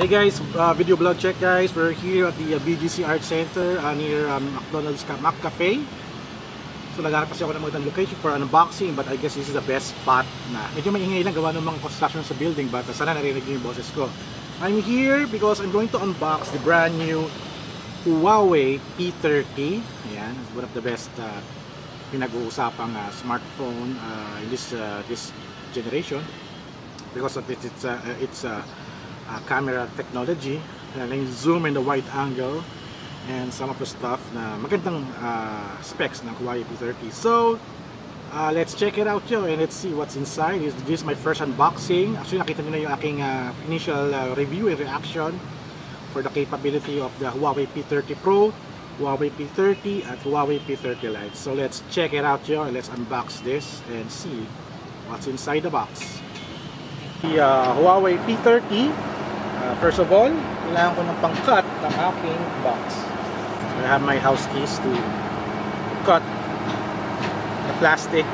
Hey guys, video blog check guys. We're here at the BGC Art Center near McDonald's McCafe. So naghanap kasi ako ng magandang location for unboxing, but I guess this is the best spot na. Medyo maingay lang gawa ng mga construction sa building, but sana narinig niyo yung boses ko. I'm here because I'm going to unbox the brand new Huawei P30. Ayan, one of the best pinag-uusapang smartphone in this generation because of its camera technology, yung zoom and the wide angle, and some of the stuff na magandang specs ng Huawei P30. So let's check it out and let's see what's inside. This is my first unboxing. Actually nakita niyo na yung aking initial review and reaction for the capability of the Huawei P30 Pro, Huawei P30 at Huawei P30 Lite. So let's check it out and let's unbox this and see what's inside the box. The Huawei P30, first of all, kailangan ko ng pang-cut ng aking box. So I have my house keys to cut the plastic.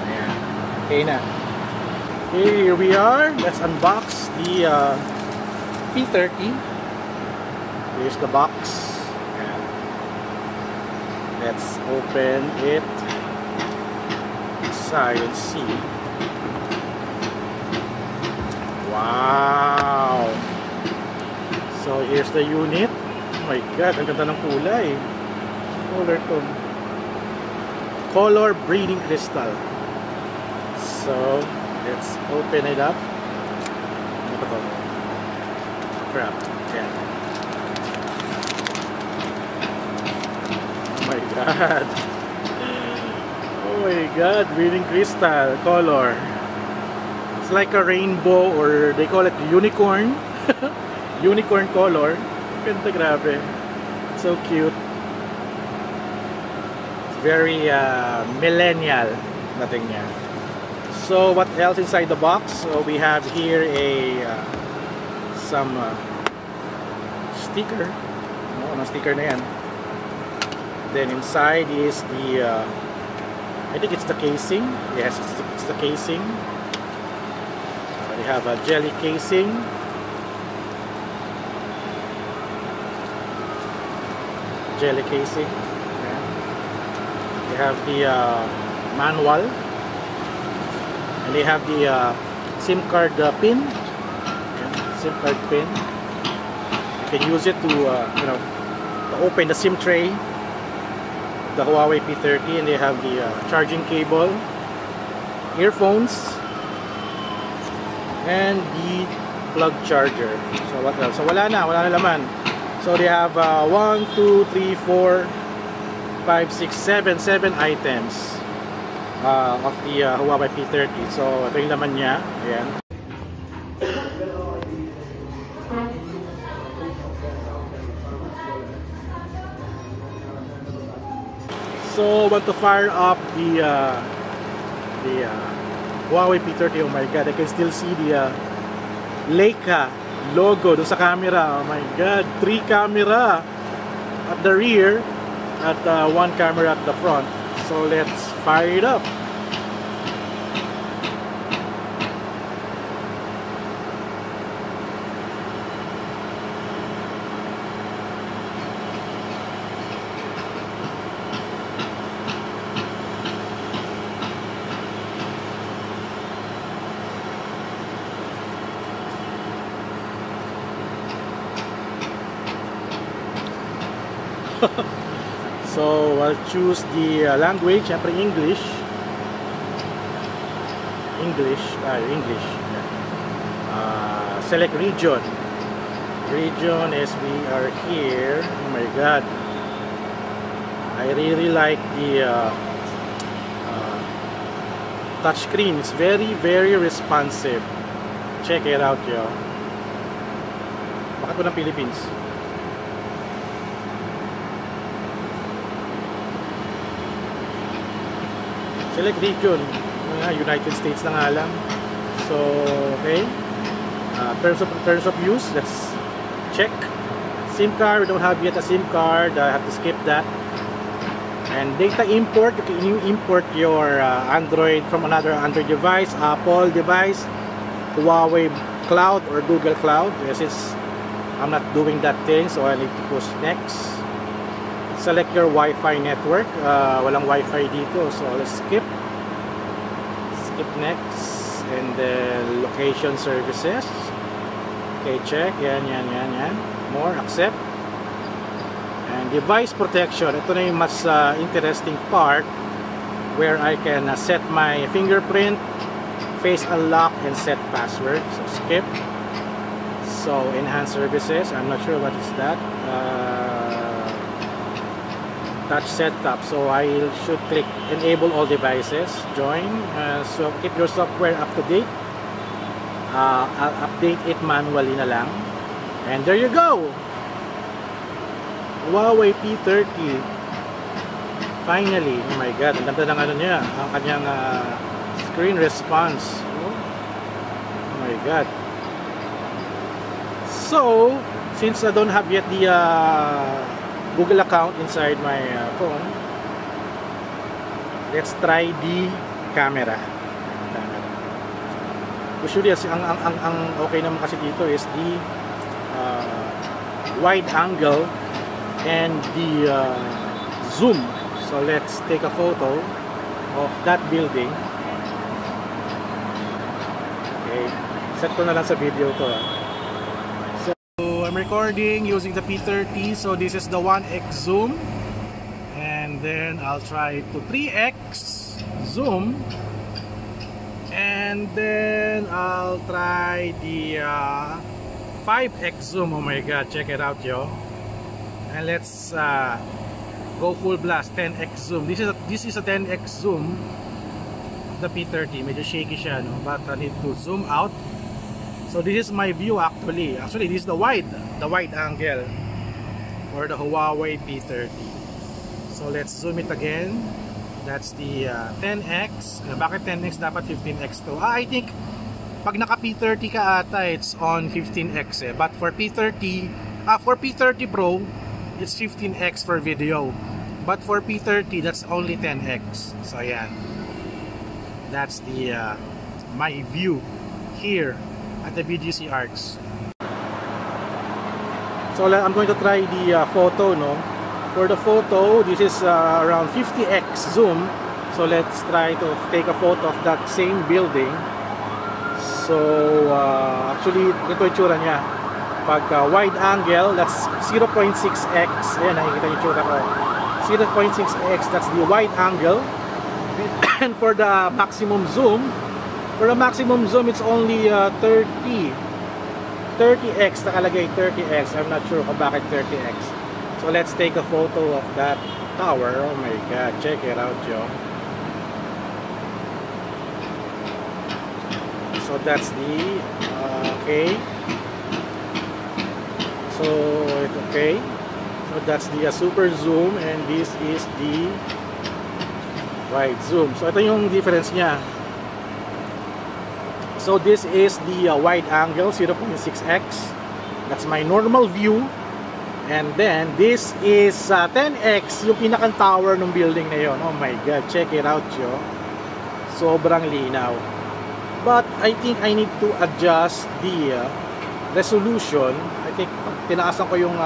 Ayan. Okay na. Okay, here we are. Let's unbox the P30. Here's the box. Ayan. Let's open it inside and see. Wow! So here's the unit. Oh my god, ang ganda ng kulay. Color tone. Color breeding crystal. So let's open it up. Ano ba ito? Crap. Yeah. Oh my god. Oh my god, breeding crystal color. It's like a rainbow, or they call it unicorn. Unicorn color. Ganda, grabe. So cute. It's very millennial dating niya. So what else inside the box? So we have here some sticker. No sticker na yan. Then inside is the I think it's the casing. Yes, it's the casing. We have a jelly casing. Jelly casing. Yeah. We have the manual, and they have the SIM card pin. Yeah, SIM card pin. You can use it to to open the SIM tray. The Huawei P30, and they have the charging cable, earphones, and the plug charger. So what else? So wala na laman. So they have 1, 2, 3, 4, 5, 6, 7 items of the Huawei P30. So ito yung laman niya. Ayan. So want to fire up the Huawei P30. Oh my god, I can still see the Leica logo doon sa camera. Oh my god, 3 camera at the rear at 1 camera at the front. So let's fire it up. So I'll choose the language, syempre English. English. Select region. Region is we are here. Oh my god, I really like the touchscreen. It's very responsive. Check it out, yo. Bakit ko ng Philippines? Select region. United States na nga lang. So, okay. Terms of use. Let's check. SIM card. We don't have yet a SIM card. I have to skip that. And data import, you import your Android from another Android device, Apple device. Huawei Cloud or Google Cloud. Yes, I'm not doing that thing, so I need to push next. Select your Wi-Fi network. Walang Wi-Fi dito, so let's skip next, and then location services. Okay, check. Yan. More, accept. And device protection. Ito na yung mas interesting part, where I can set my fingerprint, face unlock, and set password. So skip. So enhance services. I'm not sure what is that. Touch setup. So I should click enable all devices. Join. So keep your software up to date. I'll update it manually na lang. And there you go. Huawei P30. Finally. Oh my god. Ang ganda ng ano niya. Ang kanyang screen response. Oh my god. So, since I don't have yet the Google account inside my phone, let's try the camera. Usually ang okay naman kasi dito is the wide angle and the zoom. So let's take a photo of that building. Okay, set ko na lang sa video to. I'm recording using the P30, so this is the 1x zoom, and then I'll try to 3x zoom, and then I'll try the 5x zoom. Oh my god, check it out, yo. And let's go full blast, 10x zoom. This is a 10x zoom of the P30. Medyo shaky siya, no? But I need to zoom out. So this is my view actually. Actually, this is the wide angle for the Huawei P30. So let's zoom it again. That's the 10x. Bakit 10x? Dapat 15x to. I think pag naka P30 ka ata, it's on 15x eh. But for P30 Pro, it's 15x for video. But for P30, that's only 10x. So yan. That's the my view here at the BGC Arts. So I'm going to try the photo, no? For the photo, this is around 50x zoom. So let's try to take a photo of that same building. So actually, ito yung tsura niya. Pag wide angle, that's 0.6x. Ayan, nakikita yung tsura ko. 0.6x, that's the wide angle. And for the maximum zoom, it's only 30x, nakalagay 30x. I'm not sure kung bakit 30x. So let's take a photo of that tower. Oh my god, check it out, yo. So that's the okay. So it's okay. So that's the super zoom, and this is the wide zoom. So ito yung difference niya. So this is the wide angle, 0.6x. That's my normal view. And then this is 10x, yung pinakang tower ng building na yon. Oh my god, check it out, yo. Sobrang linaw. But I think I need to adjust the resolution. I think tinaasan ko yung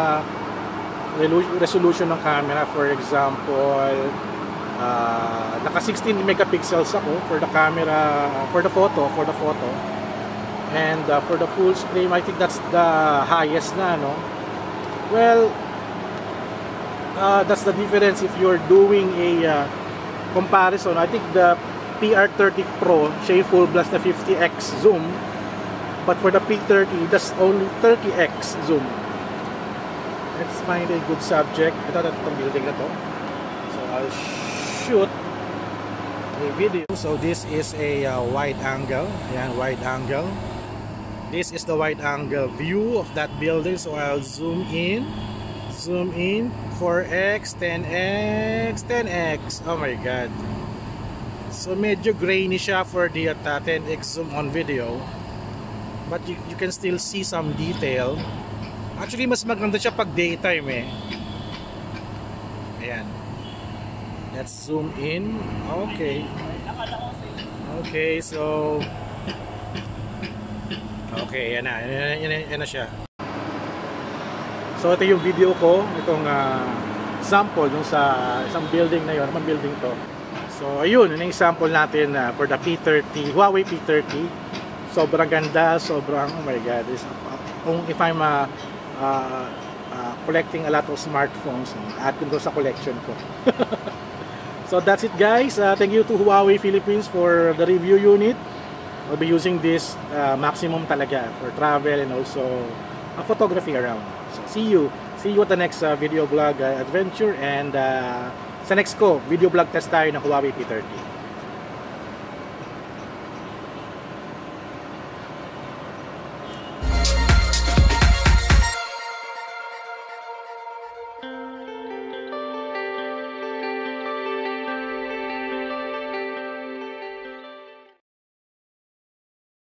resolution ng camera. For example, naka 16 megapixels ako for the camera, for the photo, and for the full screen, I think that's the highest na, no? Well, that's the difference if you're doing a comparison. I think the PR30 Pro, siya yung full blast na 50x zoom, but for the P30, that's only 30x zoom. Let's find a good subject. Ito itong building na to. So I'll shoot a video. So this is a wide angle. Ayan, wide angle. This is the wide angle view of that building. So I'll zoom in, 4x, 10x, 10x. Oh my god. So medyo grainy siya for the 10x zoom on video, but you can still see some detail. Actually, mas maganda siya pag daytime eh. Ayan. Let's zoom in. Okay. Okay, so Okay, yan na. Yan na siya. So ito yung video ko, itong sample yung sa isang building na yun. Anong building to? So ayun, yun yung example natin for the P30, Huawei P30. Sobrang ganda, sobrang, oh my god, if I'm collecting a lot of smartphones, add ko sa collection ko. So that's it guys, thank you to Huawei Philippines for the review unit. I'll be using this maximum talaga for travel and also photography around. So see you at the next video vlog adventure, and sa next ko video vlog test tayo ng Huawei P30.